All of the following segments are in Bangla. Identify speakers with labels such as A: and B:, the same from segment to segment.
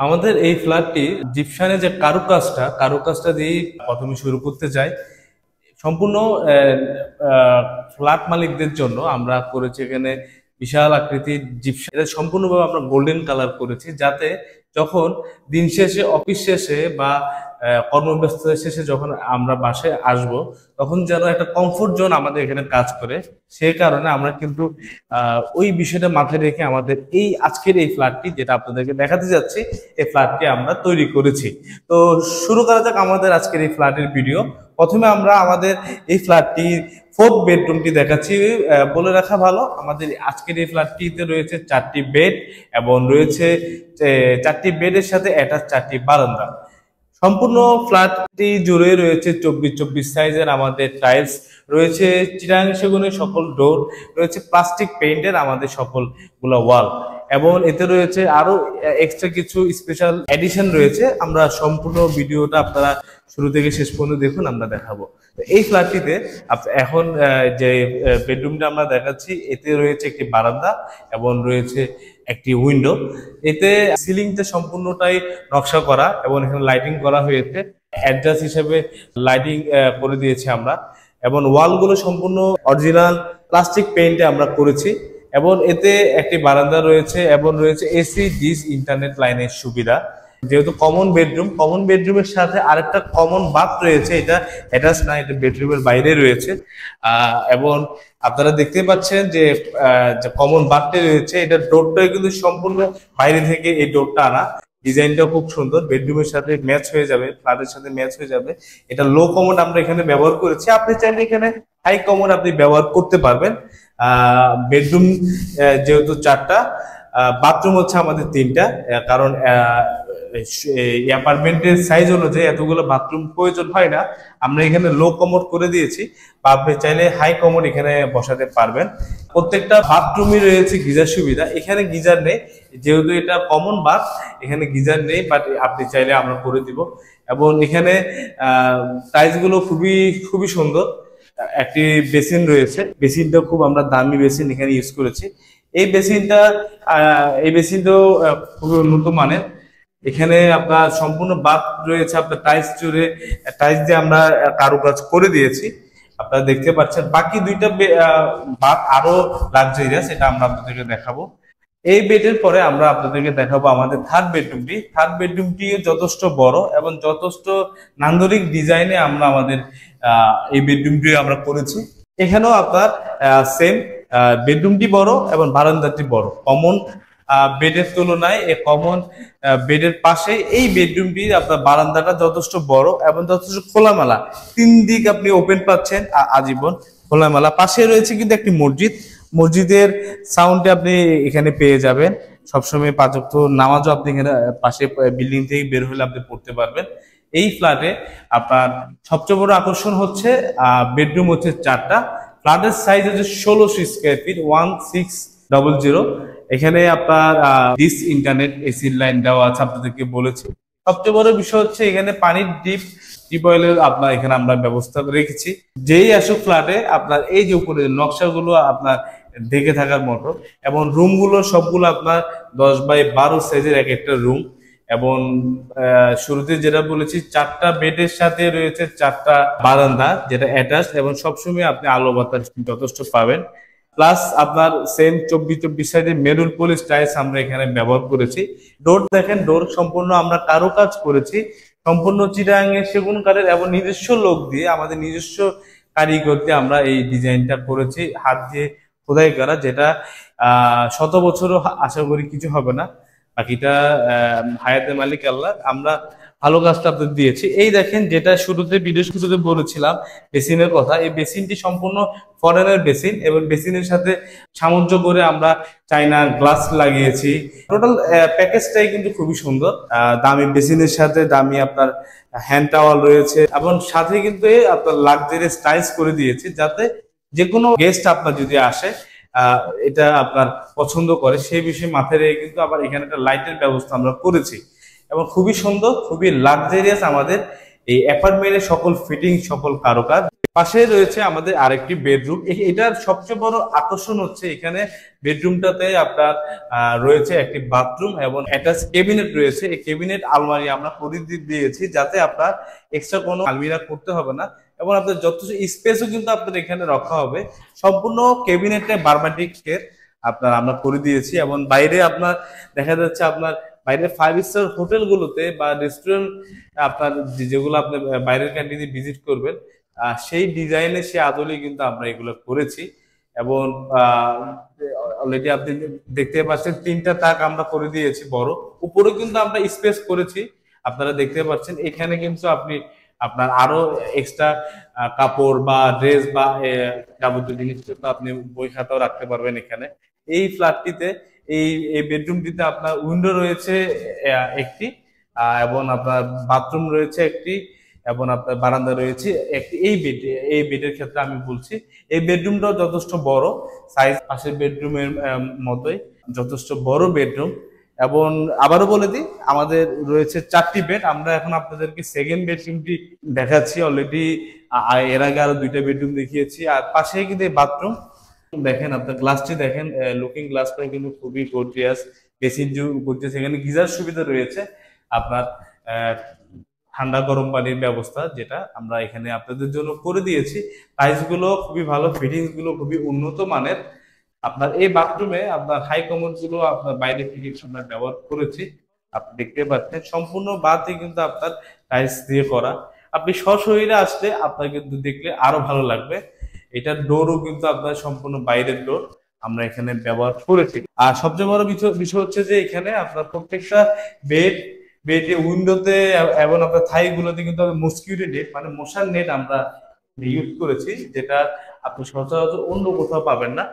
A: আমাদের এই ফ্ল্যাটটি জিপসানে যে কারুকাজটা দিয়ে প্রথমে শুরু করতে চাই। সম্পূর্ণ ফ্ল্যাট মালিকদের জন্য আমরা করেছি এখানে বিশাল আকৃতির জিপসান। এটা সম্পূর্ণভাবে আমরা গোল্ডেন কালার করেছি, যাতে যখন দিন শেষে, অফিস শেষে বা কর্মব্যস্ততা শেষে যখন আমরা বাসায় আসব, তখন যেন একটা কমফোর্ট জোন আমাদের এখানে কাজ করে। সে কারণে আমরা কিন্তু ওই বিষয়টা মাথায় রেখে আমাদের এই আজকের এই ফ্ল্যাটটি, যেটা আপনাদেরকে দেখাতে যাচ্ছি, এই ফ্ল্যাটটি আমরা তৈরি করেছি। তো শুরু করা যাক আমাদের আজকের এই ফ্ল্যাটের ভিডিও। প্রথমে আমরা আমাদের এই ফ্ল্যাটটি ফোর্থ বেডরুমটি দেখাচ্ছি। বলে রাখা ভালো, আমাদের আজকের এই ফ্ল্যাটটিতে রয়েছে 4টি বেড এবং রয়েছে 4টি বেডের সাথে অ্যাটাচ 4টি বারান্দা। সম্পূর্ণ ফ্ল্যাটটি জুড়ে রয়েছে 24x24 সাইজের আমাদের টাইলস, রয়েছে চিটাগাং সেগুনের সকল ডোর, রয়েছে প্লাস্টিক পেইন্টের আমাদের সকলগুলো ওয়াল, এবং এতে রয়েছে আরো এক্সট্রা কিছু স্পেশাল এডিশন রয়েছে। আমরা সম্পূর্ণ ভিডিওটা আপনারা শুরু থেকে শেষ পর্যন্ত দেখুন, আমরা দেখাবো। এই ফ্ল্যাটটিতে এখন যে বেডরুমটা আমরা দেখাচ্ছি, এতে রয়েছে একটি বারান্দা এবং রয়েছে একটি উইন্ডো। এতে সিলিংটা সম্পূর্ণটাই নকশা করা এবং এখানে লাইটিং করা হয়েছে। অ্যাডজাস্ট হিসেবে লাইটিং করে দিয়েছি আমরা, এবং ওয়ালগুলো সম্পূর্ণ অরিজিনাল প্লাস্টিক পেইন্টে আমরা করেছি। এবং এতে একটি বারান্দা রয়েছে এবং রয়েছে এসি ডিশ ইন্টারনেট লাইনের সুবিধা। যেহেতু কমন বেডরুমের সাথে আরেকটা কমন বাথ রয়েছে, এটা অ্যাটাচ না, এটা বেডরুমের বাইরে রয়েছে। এবং আপনারা দেখতে পাচ্ছেন যে কমন বাথটি রয়েছে, এটা ডোরটা কিন্তু সম্পূর্ণ বাইরে থেকে এই ডোরটা আনা। ডিজাইনটা খুব সুন্দর, বেডরুমের সাথে ম্যাচ হয়ে যাবে, ফ্ল্যাটের সাথে ম্যাচ হয়ে যাবে। এটা লো কমোড আমরা এখানে ব্যবহার করেছি, আপনি চাইলে এখানে হাই কমোড আপনি ব্যবহার করতে পারবেন। বেডরুম যেহেতু 4টা, বাথরুম হচ্ছে আমাদের 3টা, কারণ অ্যাপার্টমেন্টের সাইজ অনুযায়ী এতগুলো বাথরুম প্রয়োজন হয় না। আমরা এখানে লো কমোড করে দিয়েছি, বা আপনি চাইলে হাই কমোড এখানে বসাতে পারবেন। প্রত্যেকটা বাথরুমই রয়েছে গিজার সুবিধা, এখানে গিজার নেই, যেহেতু এটা কমন বাথ, এখানে গিজার নেই, বাট আপনি চাইলে আমরা করে দিব। এবং এখানে টাইলস গুলো খুবই খুবই সুন্দর। একটি বেসিন রয়েছে, বেসিনটা খুব আমরা দামি বেসিন এখানে ইউজ করেছি। এই বেসিনটাও খুবই উন্নত মানের। এখানে আপনার সম্পূর্ণ বাথ রয়েছে, আপনার টাইলস দিয়ে আমরা কারুকাজ করে দিয়েছি, আপনারা দেখতে পাচ্ছেন। বাকি 2টা বাথ আরো লাক্সারিয়াস, এটা আমরা আপনাদেরকে দেখাবো। এই বেডের পরে আমরা আপনাদেরকে দেখাবো আমাদের থার্ড বেডরুমটি যথেষ্ট বড় এবং যথেষ্ট নান্দনিক ডিজাইনে আমরা আমাদের এই বেডরুমটি আমরা করেছি। এখানেও আপনার সেম, বেডরুমটি বড় এবং বারান্দাটি বড়। কমন বেডের তুলনায় এই কমন বেডের পাশে এই বেডরুমটি আপনার বারান্দাটা যথেষ্ট বড় এবং যথেষ্ট খোলামেলা। 3 দিক আপনি ওপেন পাচ্ছেন, আজীবন খোলামেলা। পাশে রয়েছে কিন্তু একটি মসজিদের সাউন্ডে আপনি এখানে পেয়ে যাবেন। সবসময় 5 ওয়াক্ত নামাজও আপনি এখানে পাশে বিল্ডিং থেকে বের হলে আপনি পড়তে পারবেন। এই ফ্ল্যাটে আপনার সবচেয়ে বড় আকর্ষণ হচ্ছে বেডরুম হচ্ছে 4টা। ফ্ল্যাটের সাইজ হচ্ছে 1600 স্কয়ার ফিট, 1600। এখানে আপনার ডিশ ইন্টারনেট এসি লাইন দেওয়া আছে, আপনাদেরকে বলেছি। সবচেয়ে বড় বিষয় হচ্ছে এখানে পানির ডিপ অয়েলের আপনার এখানে আমরা ব্যবস্থা রেখেছি। যেই আসুক ফ্ল্যাটে, আপনার এই যে উপরে নকশাগুলো আপনার দেখে থাকার মতো, এবং রুমগুলো সবগুলো আপনার 10x12 সাইজের এক একটা রুম। এবং শুরুতে যেটা বলেছি, 4টা বেডের সাথে রয়েছে 4টা বারান্দা, যেটা অ্যাটাচ, এবং সবসময় আপনি আলো বাতাস যথেষ্ট পাবেন। প্লাস আপনার সেম 24x24 সাইজের মেরুন পলিশ টাইলস আমরা এখানে ব্যবহার করেছি। ডোর দেখেন, ডোর সম্পূর্ণ আমরা কারুকাজ করেছি, সম্পূর্ণ চিটাগাং এর সেগুন কাঠের, এবং নিজস্ব লোক দিয়ে, আমাদের নিজস্ব কারিগর দিয়ে আমরা এই ডিজাইনটা করেছি, হাত দিয়ে খোদাই করা, যেটা 100 বছরও আশা করি কিছু হবে না। বাকিটা হায়াতের মালিক আল্লাহ। আমরা ভালো কাজটা আপনাদের দিয়েছি। এই দেখেন, যেটা ভিডিও শুরুতে বলেছিলাম বেসিনের কথা, এই বেসিনটি সম্পূর্ণ ফরেনের বেসিন, এবং বেসিনের সাথে সামঞ্জস্য করে আমরা চাইনা গ্লাস লাগিয়েছি। টোটাল প্যাকেজটাই কিন্তু খুবই সুন্দর। দামি বেসিনের সাথে দামি আপনার হ্যান্ড টাওয়াল রয়েছে, এবং সাথে কিন্তু আপনার লাক্সারিয়াস টাইলস করে দিয়েছি, যাতে যে কোনো গেস্ট আপনার যদি আসে এটা আপনার পছন্দ করে, সেই বিষয়ে মাথায় রেখে কিন্তু আবার এখানে একটা লাইটের ব্যবস্থা আমরা করেছি। এবং খুবই সুন্দর, খুবই লাক্সারিয়াস আমাদের এই অ্যাপার্টমেন্টের সকল ফিটিং, সকল কারুকাজ। পাশে রয়েছে আমাদের আরেকটি বেডরুম। এটার সবচেয়ে বড় আকর্ষণ হচ্ছে এখানে বেডরুমটাতে আপনার রয়েছে একটি বাথরুম এবং অ্যাটাচ ক্যাবিনেট রয়েছে। এই ক্যাবিনেট আলমারি আমরা করে দিয়েছি যাতে আপনার এক্সট্রা কোনো আলমিরা করতে হবে না, এবং আপনার যথেষ্ট স্পেসও কিন্তু আপনার এখানে রাখা হবে। সম্পূর্ণ ক্যাবিনেটে বার্মাটিকের আপনার আমরা করে দিয়েছি, এবং বাইরে আপনার দেখা যাচ্ছে আপনার বাইরে 5 স্টার হোটেলগুলোতে বা রেস্টুরেন্ট আপনার যেগুলো আপনি বাইরের ক্যান্টিনে ভিজিট করবেন সেই ডিজাইনে সে আদলে কিন্তু আমরা এগুলো করেছি। এবং অলরেডি আপনি দেখতে পাচ্ছেন 3টা তাক আমরা করে দিয়েছি বড়। উপরে কিন্তু আমরা স্পেস করেছি, আপনারা দেখতে পাচ্ছেন। এখানে কিন্তু আপনি আপনার আরো এক্সট্রা কাপড় বা ড্রেস বা যাবতীয় জিনিসপত্র আপনি বই খাতাও রাখতে পারবেন এখানে। এই ফ্ল্যাটটিতে এই বেডরুমটিতে আপনার উইন্ডো রয়েছে একটি, এবং আপনার বাথরুম রয়েছে একটি, এবং আপনার বারান্দা রয়েছে একটি। এই বেডের ক্ষেত্রে আমি বলছি এই বেডরুমটাও যথেষ্ট বড় সাইজ, পাশের বেডরুমের মতোই যথেষ্ট বড় বেডরুম। এবং আবারও বলে দিই আমাদের রয়েছে 4টি বেড। আমরা এখন আপনাদেরকে সেকেন্ড বেডরুমটি দেখাচ্ছি। অলরেডি এর আগে আরো 2টা বেডরুম দেখিয়েছি। আর পাশে কিন্তু বাথরুম দেখেন, আপনার গ্লাসটি দেখেন, লুকিং গ্লাসটা কিন্তু খুবই গর্জিয়াস, বেসিন গর্জিয়াস। এখানে গিজার সুবিধা রয়েছে, আপনার ঠান্ডা গরম পানির ব্যবস্থা যেটা আমরা এখানে আপনাদের জন্য করে দিয়েছি। টাইলস গুলো খুবই ভালো, ফিটিংস গুলো খুবই উন্নত মানের। আপনার এই বাথরুমে আপনার হাই কমোড গুলো আপনার বাইরে থেকে আমরা ব্যবহার করেছি, আপনি দেখতে পাচ্ছেন। সম্পূর্ণ বাথই কিন্তু আপনার টাইলস দিয়ে করা। আপনি সশরীরে আসলে আপনার কিন্তু দেখলে আরো ভালো লাগবে। এটার ডোরও কিন্তু আপনার সম্পূর্ণ বাইরের ডোর আমরা এখানে ব্যবহার করেছি। আর সবচেয়ে বড় বিষয় হচ্ছে যে এখানে আপনার প্রত্যেকটা বেডে উইন্ডোতে এবং আপনার থাই গুলোতে কিন্তু মসকিউটো নেট মানে মশার নেট আমরা ইউজ করেছি, যেটা আপনি সচরাচর অন্য কোথাও পাবেন না।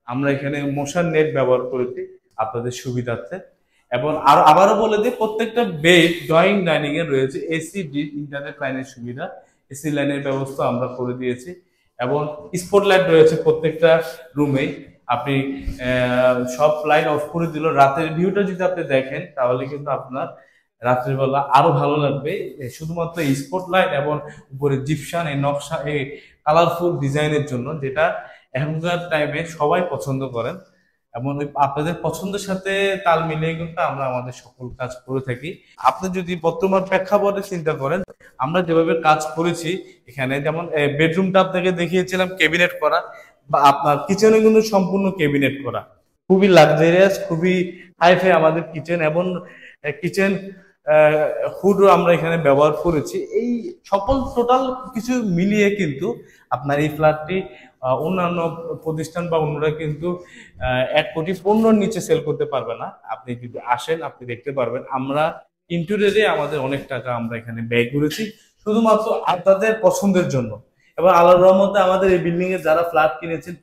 A: আমরা এখানে মশার নেট ব্যবহার করেছি আপনাদের সুবিধার্থে। এবং আবারও বলে দিই প্রত্যেকটা বেড ড্রয়িং ডাইনিং এ রয়েছে এসি ইন্টারনেট লাইনের সুবিধা, এসি লাইনের ব্যবস্থা আমরা করে দিয়েছি। এবং স্পটলাইট রয়েছে প্রত্যেকটা রুমে। আপনি সব লাইট অফ করে দিল, রাতের ভিউটা যদি আপনি দেখেন তাহলে কিন্তু আপনার রাত্রিবেলা আরো ভালো লাগবে। শুধুমাত্র স্পটলাইট এবং উপরে জিপসান এই নকশা এই কালারফুল ডিজাইনের জন্য, যেটা এখনকার টাইমে সবাই পছন্দ করেন। এবং আপনাদের পছন্দের সাথে তাল মিলিয়ে কিন্তু আমরা আমাদের সকল কাজ করে থাকি। আপনি যদি বর্তমান প্রেক্ষাপটে চিন্তা করেন আমরা যেভাবে কাজ করেছি এখানে, যেমন বেডরুমটা আপনাকে দেখিয়েছিলাম ক্যাবিনেট করা, বা আপনার কিচেনে কিন্তু সম্পূর্ণ ক্যাবিনেট করা, খুবই লাক্সারিয়াস, খুবই হাইফাই আমাদের কিচেন। এবং কিচেন হুডও আমরা এখানে ব্যবহার করেছি। এই সকল টোটাল কিছু মিলিয়ে কিন্তু আপনার এই ফ্ল্যাটটি অন্যান্য প্রতিষ্ঠান বা অন্যরা কিন্তু 1,15,00,000 নিচে সেল করতে পারবে না। আপনি যদি আসেন আপনি দেখতে পারবেন আমরা ইন্টেরিয়রে আমাদের অনেক টাকা আমরা এখানে ব্যয় করেছি শুধুমাত্র আপনাদের পছন্দের জন্য। এবং আল্লাহর রহমতে আমাদের এই বিল্ডিং এ যারা ফ্ল্যাট কিনেছেন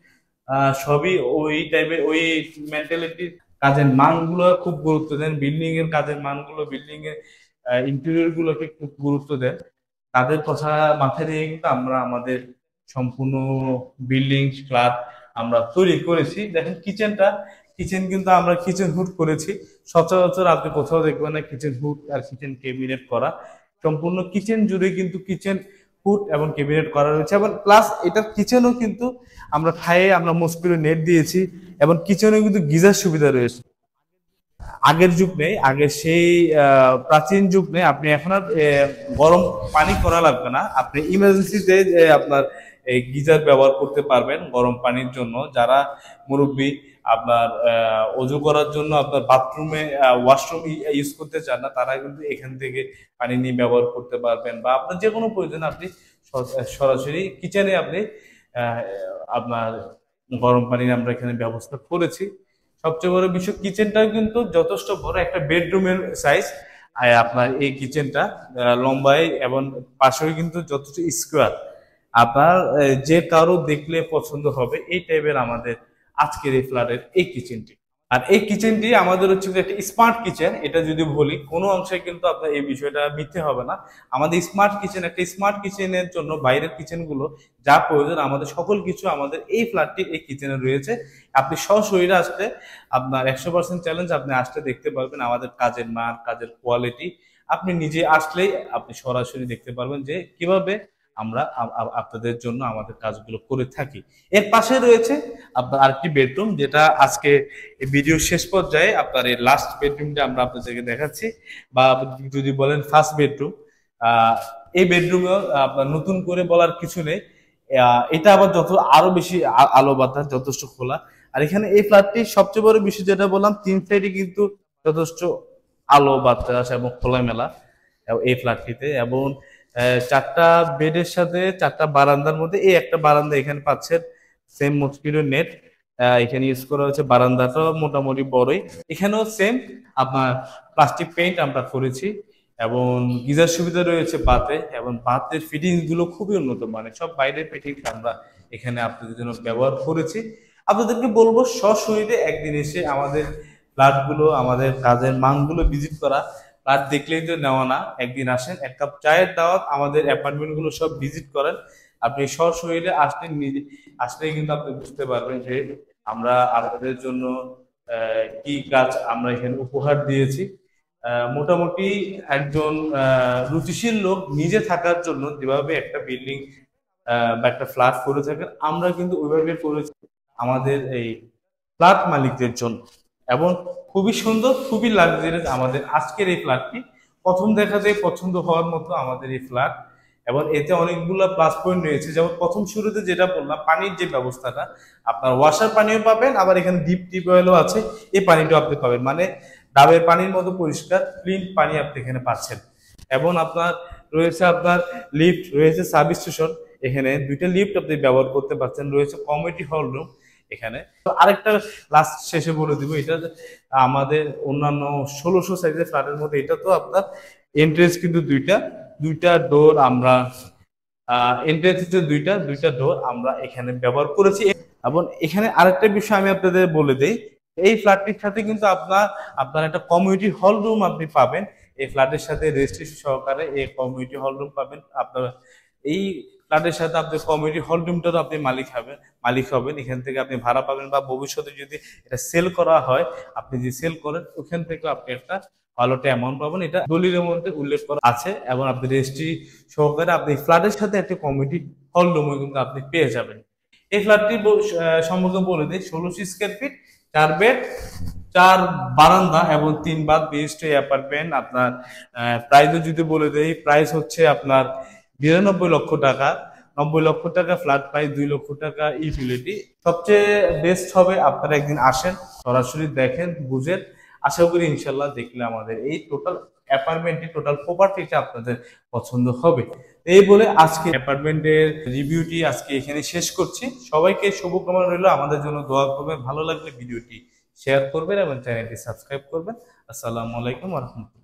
A: সবই ওই টাইপের, ওই মেন্টালিটির কাজের মানগুলো খুব গুরুত্ব দেন, বিল্ডিং এর কাজের মানগুলো, বিল্ডিং এর ইন্টেরিয়র গুলোকে খুব গুরুত্ব দেন। তাদের কথা মাথায় রেখে কিন্তু আমরা আমাদের সম্পূর্ণ বিল্ডিং ফ্ল্যাট আমরা তৈরি করেছি। দেখেন কিচেন কিন্তু আমরা কিচেন হুড করেছি। সচরাচর আপনি কোথাও দেখবেন না কিচেন হুড আর কিচেন ক্যাবিনেট করা। সম্পূর্ণ কিচেন জুড়ে কিন্তু কিচেন হুড এবং ক্যাবিনেট করা রয়েছে। এবং প্লাস এটার কিচেনও কিন্তু আমরা খাইয়ে আমরা মসকিউটো নেট দিয়েছি, এবং কিচেনেও কিন্তু গিজার সুবিধা রয়েছে। আগের যুগ নেই, আগে সেই প্রাচীন যুগ নেই। আপনি এখন আর গরম পানি করা লাগবে না, আপনি ইমার্জেন্সিতে আপনার এই গিজার ব্যবহার করতে পারবেন গরম পানির জন্য। যারা মুরব্বী আপনার অজু করার জন্য আপনার বাথরুমে ওয়াশরুম ইউজ করতে চান না, তারা কিন্তু এখান থেকে পানি নিয়ে ব্যবহার করতে পারবেন। বা আপনার যে কোনো প্রয়োজন আপনি সরাসরি কিচেনে আপনি আপনার গরম পানির আমরা এখানে ব্যবস্থা করেছি। সবচেয়ে বড় বিষয় কিচেনটাও কিন্তু যথেষ্ট বড়, একটা বেডরুমের সাইজ। আর আপনার এই কিচেনটা লম্বায় এবং পাশেও কিন্তু যথেষ্ট স্কোয়ার। আপনার যে কারো দেখলে পছন্দ হবে এই টাইপের আমাদের আজকের এই ফ্ল্যাটের এই কিচেনটি। আর এই কিচেনটি আমাদের হচ্ছে একটা স্মার্ট কিচেন। এটা যদি বলি কোনো অংশে কিন্তু আপনার এই বিষয়টা মিথ্যে হবে না। আমাদের স্মার্ট কিচেন, একটা স্মার্ট কিচেনের জন্য বাইরের কিচেন গুলো যা প্রয়োজন আমাদের সকল কিছু আমাদের এই ফ্ল্যাটটি এই কিচেনে রয়েছে। আপনি সশরীরে আসলে আপনার 100% চ্যালেঞ্জ, আপনি আসলে দেখতে পারবেন আমাদের কাজের মান, কাজের কোয়ালিটি। আপনি নিজে আসলেই আপনি সরাসরি দেখতে পারবেন যে কিভাবে আমরা আপনাদের জন্য আমাদের কাজগুলো করে থাকি। এর পাশে রয়েছে আপনার আরেকটি বেডরুম, যেটা আজকে এই ভিডিও শেষ পর্যায়ে আপনার এই লাস্ট বেডরুমটা আমরা আপনাদেরকে দেখাচ্ছি, বা যদি বলেন ফার্স্ট বেডরুম। এই বেডরুমেও আপনার নতুন করে বলার কিছু নেই। এটা আবার যত আরো বেশি আলো বাতাস যথেষ্ট খোলা। আর এখানে এই ফ্ল্যাটটি সবচেয়ে বড় বিষয় যেটা বললাম, 3 সাইডে কিন্তু যথেষ্ট আলো বাতাস এবং খোলামেলা এই ফ্ল্যাটটিতে। এবং 4টা বেডের সাথে 4টা বারান্দার মধ্যে এই একটা বারান্দা এখানে পাচ্ছেন সেম মসকিটো নেট এখানে ইউজ করা হয়েছে। বারান্দাটাও মোটামুটি বড়ই। এখানেও সেম আপনার প্লাস্টিক পেইন্ট আমরা করেছি, এবং গিজার সুবিধা রয়েছে বাতে, এবং বাতের ফিটিংস গুলো খুবই উন্নত মানের, সব বাইরের ফিটিংস আমরা এখানে আপনাদের জন্য ব্যবহার করেছি। আপনাদেরকে বলবো সশরীরে একদিন এসে আমাদের ফ্ল্যাট গুলো, আমাদের কাজের মানগুলো ভিজিট করা। ফ্ল্যাট দেখলেই তো নেওয়া না, একদিন আসেন, এক কাপ চায়ের দাওয়াত, আমাদের অ্যাপার্টমেন্ট গুলো সব ভিজিট করেন। আপনি সশরীরে আসলে নিজে আসলেই কিন্তু আপনি বুঝতে পারবেন যে আমরা আপনাদের জন্য কি কাজ আমরা এখানে উপহার দিয়েছি। মোটামুটি একজন রুচিশীল লোক নিজে থাকার জন্য যেভাবে একটা বিল্ডিং বা একটা ফ্ল্যাট করে থাকেন, আমরা কিন্তু ওইভাবে করেছি আমাদের এই ফ্ল্যাট মালিকদের জন্য। এবং খুবই সুন্দর, খুবই লাক্সারিয়াস আমাদের আজকের এই ফ্ল্যাটটি। প্রথম দেখাতেই পছন্দ হওয়ার মতো আমাদের এই ফ্ল্যাট, এবং এতে অনেকগুলো প্লাস পয়েন্ট রয়েছে। যেমন প্রথম শুরুতে যেটা বললাম, পানির যে ব্যবস্থাটা, আপনার ওয়াশার পানিও পাবেন, আবার এখানে ডিপ টিউবওয়েলও আছে, এই পানিটাও আপনি পাবেন। মানে ডাবের পানির মতো পরিষ্কার ক্লিন পানি আপনি এখানে পাচ্ছেন। এবং আপনার রয়েছে আপনার লিফট, রয়েছে সাব স্টেশন, এখানে 2টা লিফট আপনি ব্যবহার করতে পারছেন, রয়েছে কমিউনিটি হল রুম এখানে। তো আরেকটা লাস্ট শেষে বলে দিব, এটা আমাদের অন্যান্য 1600 সাইজের ফ্ল্যাটের মধ্যে এটা তো আপনার এন্ট্রেন্স কিন্তু দুইটা ডোর আমরা এন্ট্রেন্স হচ্ছে দুইটা ডোর আমরা এখানে ব্যবহার করেছি। এবং এখানে আরেকটা বিষয় আমি আপনাদের বলে দেই, এই ফ্ল্যাটটির সাথে কিন্তু আপনার একটা কমিউনিটি হল রুম আপনি পাবেন। এই ফ্ল্যাটের সাথে রেজিস্ট্রেশন সহকারে এই কমিউনিটি হল রুম পাবেন। আপনার এই ফ্ল্যাটের সাথে আপনি কমিউনিটি হল রুমটারও আপনি মালিক হবেন। এখান থেকে আপনি ভাড়া পাবেন, বা ভবিষ্যতে যদি এটা সেল করা হয়, আপনি যদি সেল করেন ওখান থেকে আপনি একটা ভালো একটা অ্যামাউন্ট পাবেন। এটা দলিলের মধ্যে উল্লেখ করা আছে, এবং আপনি রেজিস্ট্রি সহকারে আপনি ফ্ল্যাটের সাথে একটা কমিউনিটি হল রুমও কিন্তু আপনি পেয়ে যাবেন। এই ফ্ল্যাটটি সম্পর্কে বলে দিই, 1600 স্কয়ার ফিট, 4 বেড, 4 বারান্দা এবং 3 বাথ বিশিষ্ট অ্যাপার্টমেন্ট। আপনার প্রাইসও যদি বলে দেই, প্রাইস হচ্ছে আপনার 92 লক্ষ টাকা। 90 লক্ষ টাকা ফ্ল্যাট প্রাইস, 2 লক্ষ টাকা ইউটিলিটি। সবচেয়ে বেস্ট হবে আপনারা একদিন আসেন, সরাসরি দেখেন, বুঝেন। আশা করি ইনশাল্লাহ দেখলে আমাদের এই টোটাল অ্যাপার্টমেন্টটি, টোটাল প্রপার্টিটা আপনাদের পছন্দ হবে। এই বলে আজকে অ্যাপার্টমেন্টের রিভিউটি আজকে এখানে শেষ করছি। সবাইকে শুভকামনা রইল, আমাদের জন্য দোয়া করবেন, ভালো লাগলে ভিডিওটি শেয়ার করবেন এবং চ্যানেলটি সাবস্ক্রাইব করবেন। আসসালামু আলাইকুম ওয়া রাহমাতুল্লাহ।